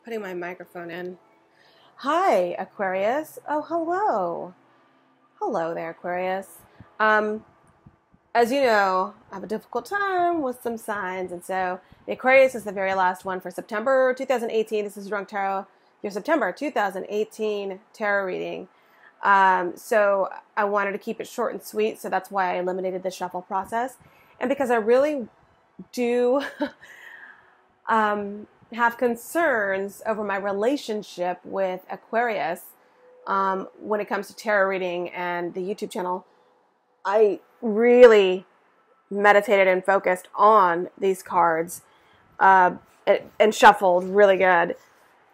Putting my microphone in. Hi, Aquarius. Oh, hello. Hello there, Aquarius. As you know, I have a difficult time with some signs, and so the Aquarius is the very last one for September 2018. This is Drunk Tarot, your September 2018 tarot reading. So I wanted to keep it short and sweet, so that's why I eliminated the shuffle process. And because I really do have concerns over my relationship with Aquarius when it comes to tarot reading and the YouTube channel, I really meditated and focused on these cards and shuffled really good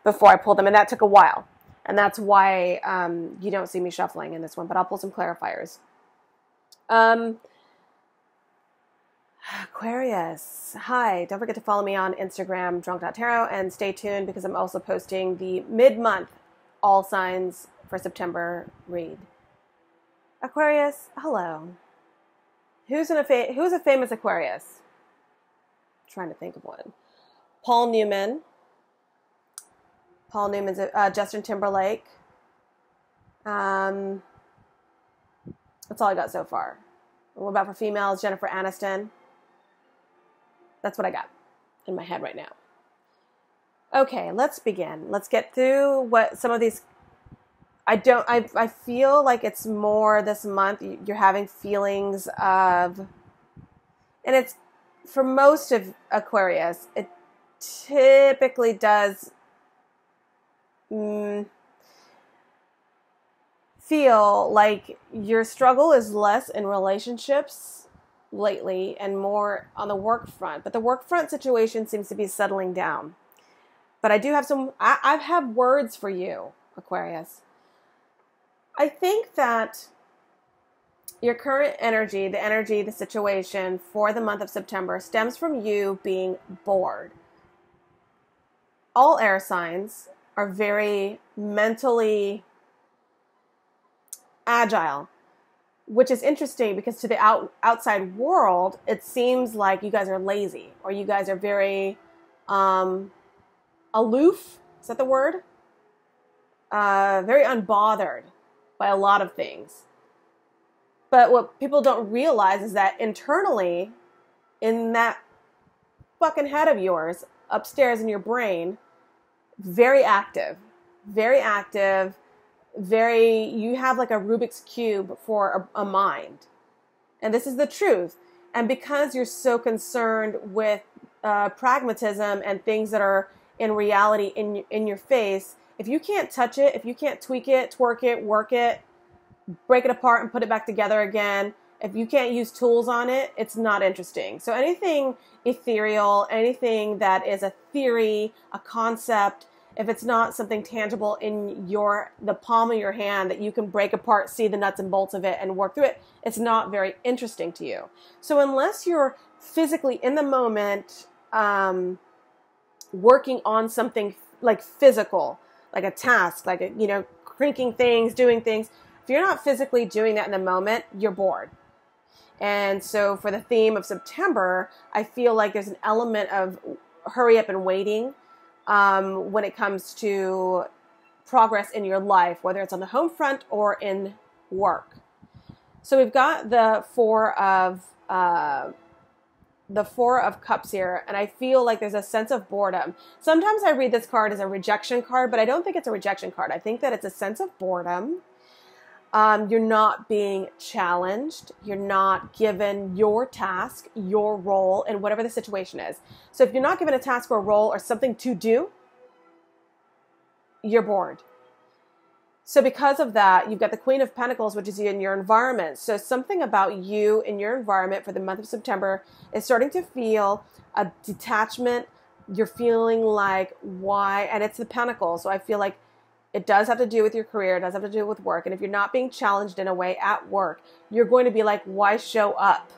before I pulled them, and that took a while. And that's why you don't see me shuffling in this one, but I'll pull some clarifiers. Aquarius, hi. Don't forget to follow me on Instagram, drunk.tarot, and stay tuned because I'm also posting the mid-month all signs for September read. Aquarius, hello. Who's a famous Aquarius? I'm trying to think of one. Paul Newman. Paul Newman's Justin Timberlake. That's all I got so far. What about for females? Jennifer Aniston. That's what I got in my head right now. Okay, let's begin. Let's get through what some of these. I feel like it's more this month. You're having feelings of, and it's for most of Aquarius, it typically does feel like your struggle is less in relationships lately and more on the work front. But the work front situation seems to be settling down. But I do have I have words for you, Aquarius. I think that your current energy, the situation for the month of September stems from you being bored. All air signs are very mentally agile, which is interesting because to the outside world, it seems like you guys are lazy or you guys are very aloof. Is that the word? Very unbothered by a lot of things. But what people don't realize is that internally, in that fucking head of yours, upstairs in your brain, very active, you have like a Rubik's Cube for a mind. And this is the truth. And because you're so concerned with pragmatism and things that are in reality in your face, if you can't touch it, if you can't tweak it, twerk it, work it, break it apart and put it back together again, if you can't use tools on it, it's not interesting. So anything ethereal, anything that is a theory, a concept, if it's not something tangible in the palm of your hand that you can break apart, see the nuts and bolts of it and work through it, it's not very interesting to you. So unless you're physically in the moment, working on something like physical, like a task, like cranking things, doing things, if you're not physically doing that in the moment, you're bored. And so for the theme of September, I feel like there's an element of hurry up and waiting when it comes to progress in your life, whether it's on the home front or in work. So we've got the Four of Cups here, and I feel like there's a sense of boredom. Sometimes I read this card as a rejection card, but I don't think it's a rejection card. I think that it's a sense of boredom. You're not being challenged. You're not given your task, your role, in whatever the situation is. So if you're not given a task or a role or something to do, you're bored. So because of that, you've got the Queen of Pentacles, which is in your environment. So something about you in your environment for the month of September is starting to feel a detachment. You're feeling like, why? And it's the Pentacles. So I feel like it does have to do with your career. It does have to do with work. And if you're not being challenged in a way at work, you're going to be like, why show up?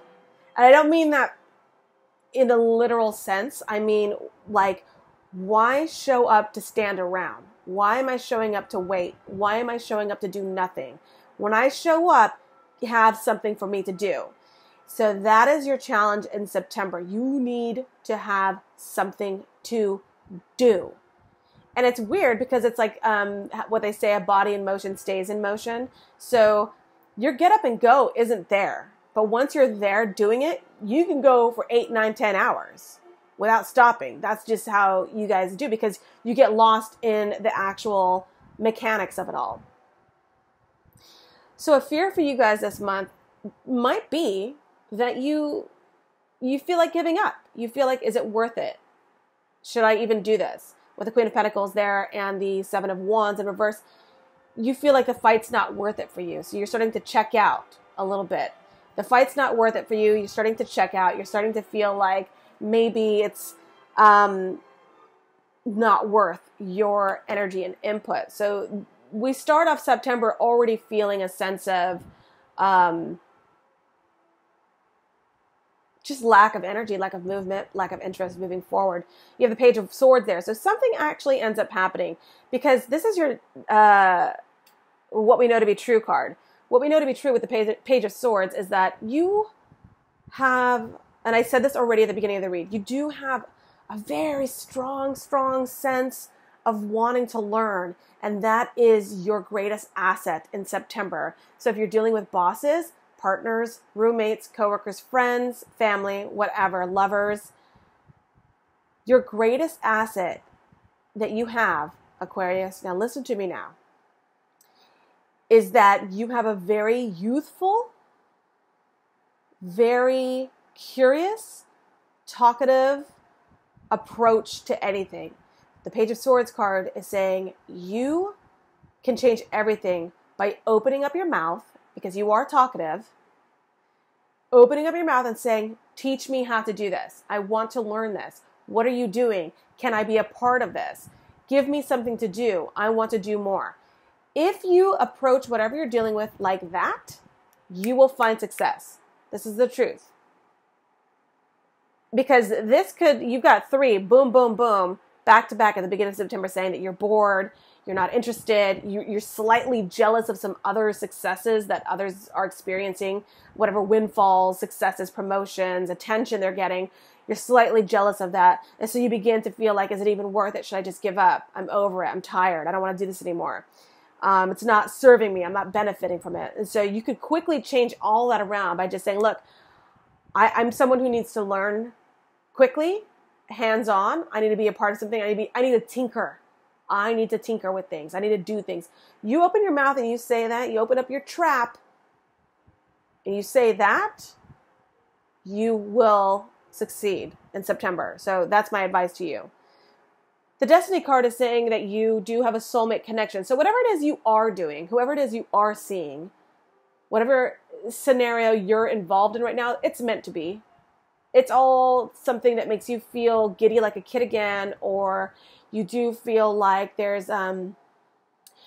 And I don't mean that in a literal sense. I mean, like, why show up to stand around? Why am I showing up to wait? Why am I showing up to do nothing? When I show up, you have something for me to do. So that is your challenge in September. You need to have something to do. And it's weird because it's like what they say, a body in motion stays in motion. So your get up and go isn't there. But once you're there doing it, you can go for 8, 9, 10 hours without stopping. That's just how you guys do, because you get lost in the actual mechanics of it all. So a fear for you guys this month might be that you feel like giving up. You feel like, is it worth it? Should I even do this? With the Queen of Pentacles there and the Seven of Wands in reverse, you feel like the fight's not worth it for you. So you're starting to check out a little bit. The fight's not worth it for you. You're starting to check out. You're starting to feel like maybe it's not worth your energy and input. So we start off September already feeling a sense of just lack of energy, lack of movement, lack of interest moving forward. You have the Page of Swords there. So something actually ends up happening, because this is your what we know to be true card. What we know to be true with the Page of Swords is that you have, and I said this already at the beginning of the read, you do have a very strong sense of wanting to learn. And that is your greatest asset in September. So if you're dealing with bosses, partners, roommates, coworkers, friends, family, whatever, lovers, your greatest asset that you have, Aquarius, now listen to me now, is that you have a very youthful, very curious, talkative approach to anything. The Page of Swords card is saying you can change everything by opening up your mouth, because you are talkative, opening up your mouth and saying, teach me how to do this. I want to learn this. What are you doing? Can I be a part of this? Give me something to do. I want to do more. If you approach whatever you're dealing with like that, you will find success. This is the truth. Because you've got 3, boom, boom, boom, back to back at the beginning of September saying that you're bored, you're not interested, you're slightly jealous of some other successes that others are experiencing, whatever windfalls, successes, promotions, attention they're getting. You're slightly jealous of that. And so you begin to feel like, is it even worth it? Should I just give up? I'm over it. I'm tired. I don't want to do this anymore. It's not serving me. I'm not benefiting from it. And so you could quickly change all that around by just saying, look, I'm someone who needs to learn quickly, hands-on. I need to be a part of something. I need to tinker. I need to tinker with things. I need to do things. You open your mouth and you say that. You open up your trap and you say that, you will succeed in September. So that's my advice to you. The Destiny card is saying that you do have a soulmate connection. So whatever it is you are doing, whoever it is you are seeing, whatever scenario you're involved in right now, it's meant to be. It's all something that makes you feel giddy like a kid again, or you do feel like there's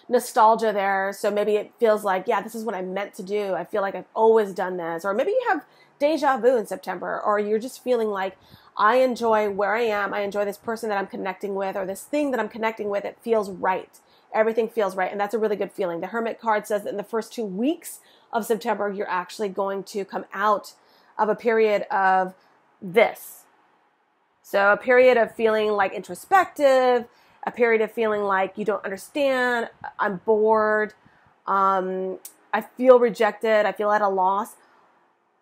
nostalgia there. So maybe it feels like, yeah, this is what I meant to do. I feel like I've always done this. Or maybe you have deja vu in September, or you're just feeling like, I enjoy where I am. I enjoy this person that I'm connecting with, or this thing that I'm connecting with. It feels right. Everything feels right. And that's a really good feeling. The Hermit card says that in the first 2 weeks of September, you're actually going to come out of a period of this. So a period of feeling like introspective, a period of feeling like you don't understand, I'm bored, I feel rejected, I feel at a loss.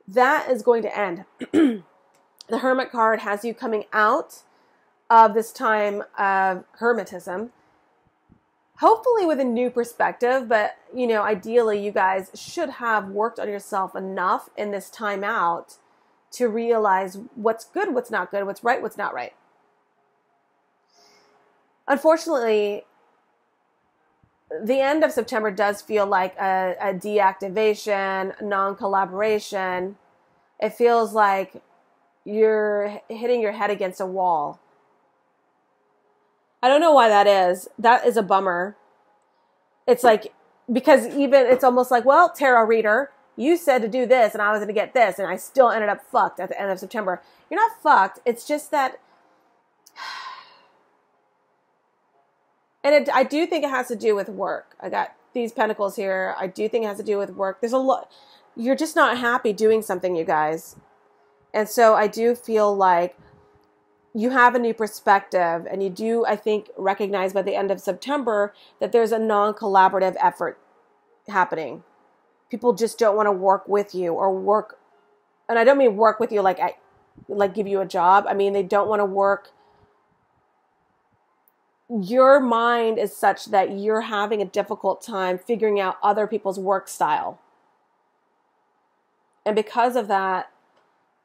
That is going to end. The Hermit card has you coming out of this time of hermetism, hopefully with a new perspective, but, you know, ideally you guys should have worked on yourself enough in this time out to realize what's good, what's not good, what's right, what's not right. Unfortunately, the end of September does feel like a deactivation, non-collaboration. It feels like you're hitting your head against a wall. I don't know why that is. That is a bummer. It's like, because even it's almost like, well, tarot reader, you said to do this and I was going to get this and I still ended up fucked at the end of September. You're not fucked. It's just that, and I do think it has to do with work. I got these pentacles here. I do think it has to do with work. There's a lot. You're just not happy doing something, you guys. And so I do feel like you have a new perspective, and you do, I think, recognize by the end of September that there's a non-collaborative effort happening. People just don't want to work with you or work, and I don't mean work with you like give you a job. I mean, they don't want to work. Your mind is such that you're having a difficult time figuring out other people's work style. And because of that,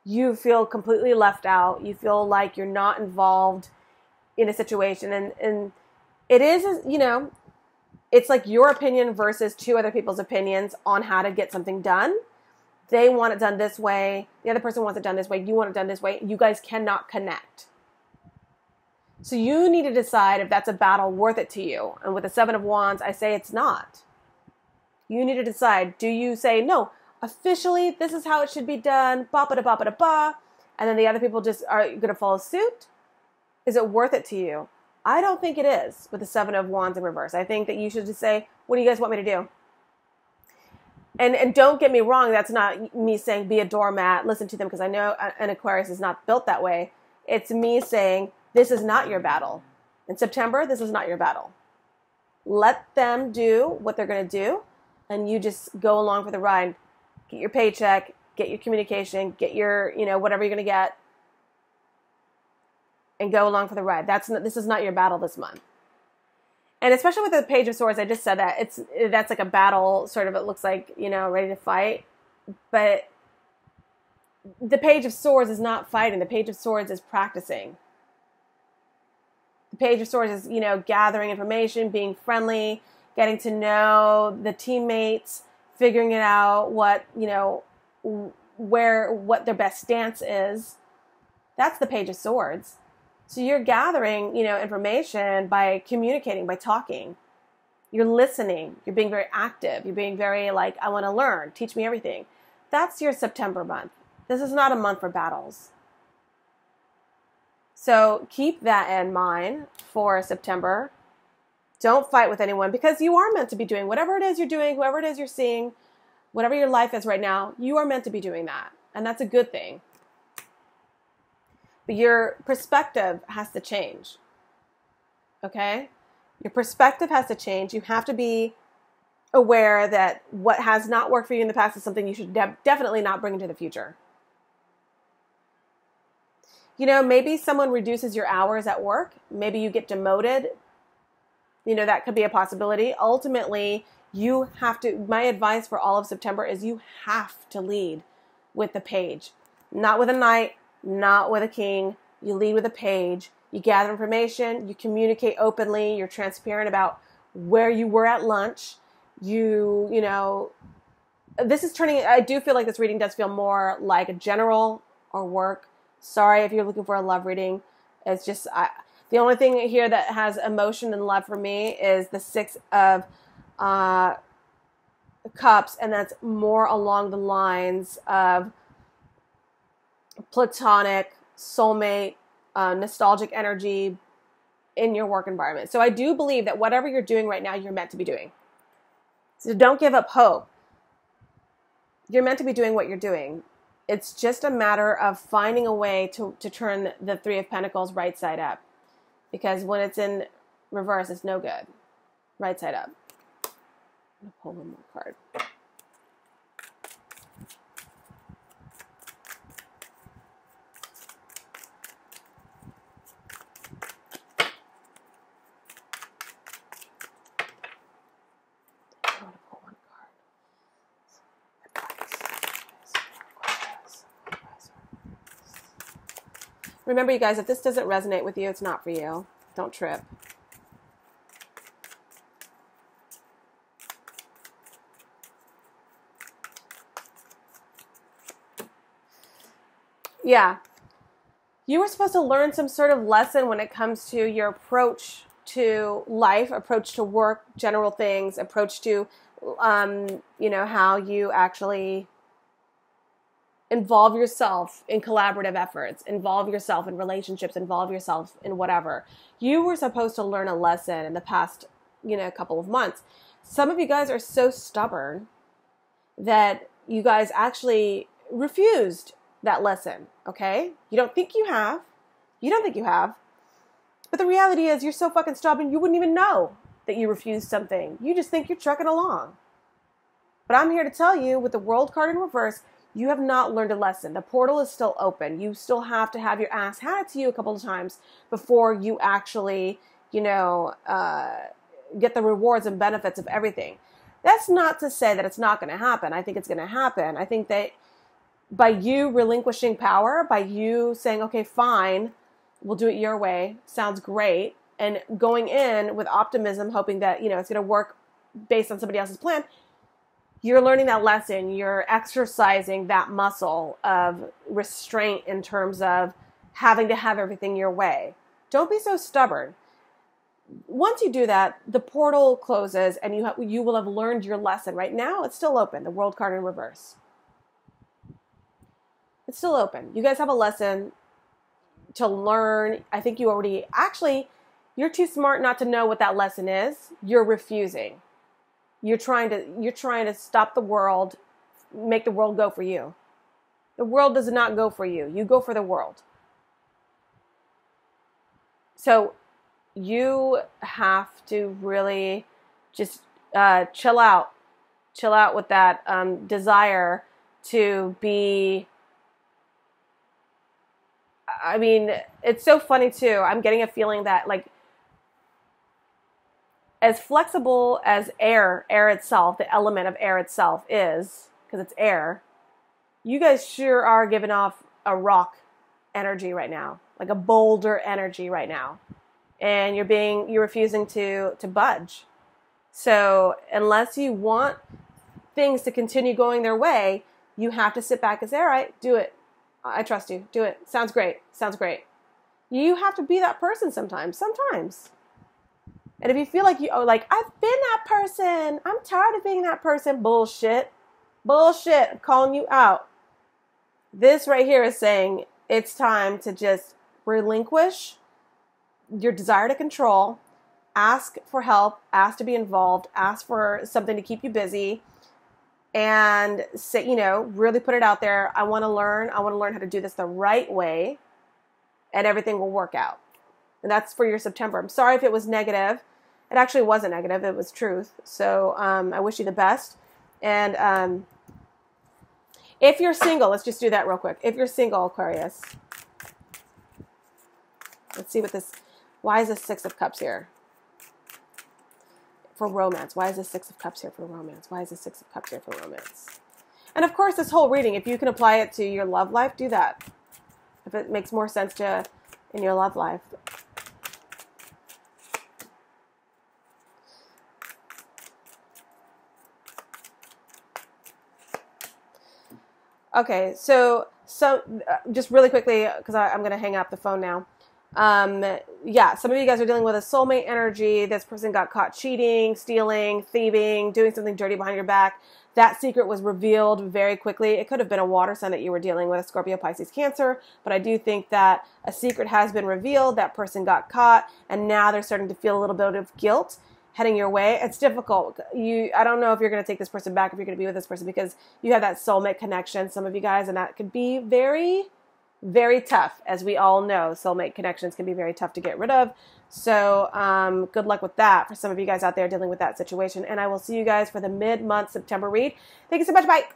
you feel completely left out. You feel like you're not involved in a situation. And it is, it's like your opinion versus two other people's opinions on how to get something done. They want it done this way. The other person wants it done this way. You want it done this way. You guys cannot connect. So you need to decide if that's a battle worth it to you. And with the Seven of Wands, I say it's not. You need to decide, do you say, no, officially, this is how it should be done, ba-ba-da-ba-ba-da-ba, and then the other people just are going to follow suit? Is it worth it to you? I don't think it is with the Seven of Wands in reverse. I think that you should just say, what do you guys want me to do? And don't get me wrong, that's not me saying be a doormat, listen to them, because I know an Aquarius is not built that way. It's me saying, this is not your battle. In September, this is not your battle. Let them do what they're going to do, and you just go along for the ride. Get your paycheck, get your communication, get your, whatever you're going to get, and go along for the ride. This is not your battle this month. And especially with the Page of Swords, I just said that that's like a battle, sort of, it looks like, ready to fight. But the Page of Swords is not fighting. The Page of Swords is practicing. The Page of Swords is, gathering information, being friendly, getting to know the teammates, figuring it out, what their best stance is. That's the Page of Swords. So you're gathering, information by communicating, by talking. You're listening. You're being very active. You're being very I want to learn. Teach me everything. That's your September month. This is not a month for battles. So keep that in mind for September. Don't fight with anyone, because you are meant to be doing whatever it is you're doing, whoever it is you're seeing, whatever your life is right now, you are meant to be doing that. And that's a good thing. But your perspective has to change. Okay? Your perspective has to change. You have to be aware that what has not worked for you in the past is something you should definitely not bring into the future. Maybe someone reduces your hours at work. Maybe you get demoted. That could be a possibility. Ultimately, you have to, my advice for all of September is you have to lead with the Page. Not with a Knight, not with a King. You lead with a Page. You gather information. You communicate openly. You're transparent about where you were at lunch. This is turning, I do feel like this reading does feel more like a general or work. Sorry if you're looking for a love reading. It's just, the only thing here that has emotion and love for me is the Six of Cups, and that's more along the lines of platonic, soulmate, nostalgic energy in your work environment. So I do believe that whatever you're doing right now, you're meant to be doing. So don't give up hope. You're meant to be doing what you're doing. It's just a matter of finding a way to turn the Three of Pentacles right side up. Because when it's in reverse, it's no good. Right side up. I'm going to pull one more card. I'm going to pull one card. Remember, you guys, if this doesn't resonate with you, it's not for you. Don't trip. Yeah. You were supposed to learn some sort of lesson when it comes to your approach to life, approach to work, general things, approach to, how you actually involve yourself in collaborative efforts, involve yourself in relationships, involve yourself in whatever. You were supposed to learn a lesson in the past, couple of months. Some of you guys are so stubborn that you guys actually refused that lesson, okay? You don't think you have. You don't think you have. But the reality is you're so fucking stubborn, you wouldn't even know that you refused something. You just think you're trucking along. But I'm here to tell you, with the World card in reverse, you have not learned a lesson. The portal is still open. You still have to have your ass handed to you a couple of times before you actually, get the rewards and benefits of everything. That's not to say that it's not going to happen. I think it's going to happen. I think that by you relinquishing power, by you saying, okay, fine, we'll do it your way, sounds great, and going in with optimism, hoping that, it's going to work based on somebody else's plan, you're learning that lesson. You're exercising that muscle of restraint in terms of having to have everything your way. Don't be so stubborn. Once you do that, the portal closes and you will have learned your lesson. Right now, it's still open, the World card in reverse. It's still open. You guys have a lesson to learn. I think you already, you're too smart not to know what that lesson is. You're refusing. You're trying to stop the world, make the world go for you. The world does not go for you. You go for the world. So you have to really just chill out with that desire to be. I mean, it's so funny too. I'm getting a feeling that, like, as flexible as air itself, the element of air itself is, because it's air, you guys sure are giving off a rock energy right now, like a boulder energy right now. And you're refusing to budge. So unless you want things to continue going their way, you have to sit back and say, all right, do it. I trust you. Do it. Sounds great. Sounds great. You have to be that person sometimes. And if you feel like I've been that person, I'm tired of being that person, bullshit. I'm calling you out. This right here is saying it's time to just relinquish your desire to control, ask for help, ask to be involved, ask for something to keep you busy, and say, really put it out there. I want to learn how to do this the right way, and everything will work out. And that's for your September. I'm sorry if it was negative. It actually wasn't negative. It was truth. So I wish you the best. And if you're single, let's just do that real quick. If you're single, Aquarius, let's see why is this Six of Cups here? For romance. Why is this Six of Cups here for romance? Why is this Six of Cups here for romance? And of course, this whole reading, if you can apply it to your love life, do that. If it makes more sense in your love life. Okay, so just really quickly, because I'm going to hang up the phone now. Some of you guys are dealing with a soulmate energy. This person got caught cheating, stealing, thieving, doing something dirty behind your back. That secret was revealed very quickly. It could have been a water sign that you were dealing with, a Scorpio, Pisces, Cancer, but I do think that a secret has been revealed. That person got caught, and now they're starting to feel a little bit of guilt heading your way. It's difficult. I don't know if you're going to take this person back, if you're going to be with this person, because you have that soulmate connection, some of you guys, and that could be very, very tough. As we all know, soulmate connections can be very tough to get rid of. So good luck with that for some of you guys out there dealing with that situation. And I will see you guys for the mid-month September read. Thank you so much. Bye.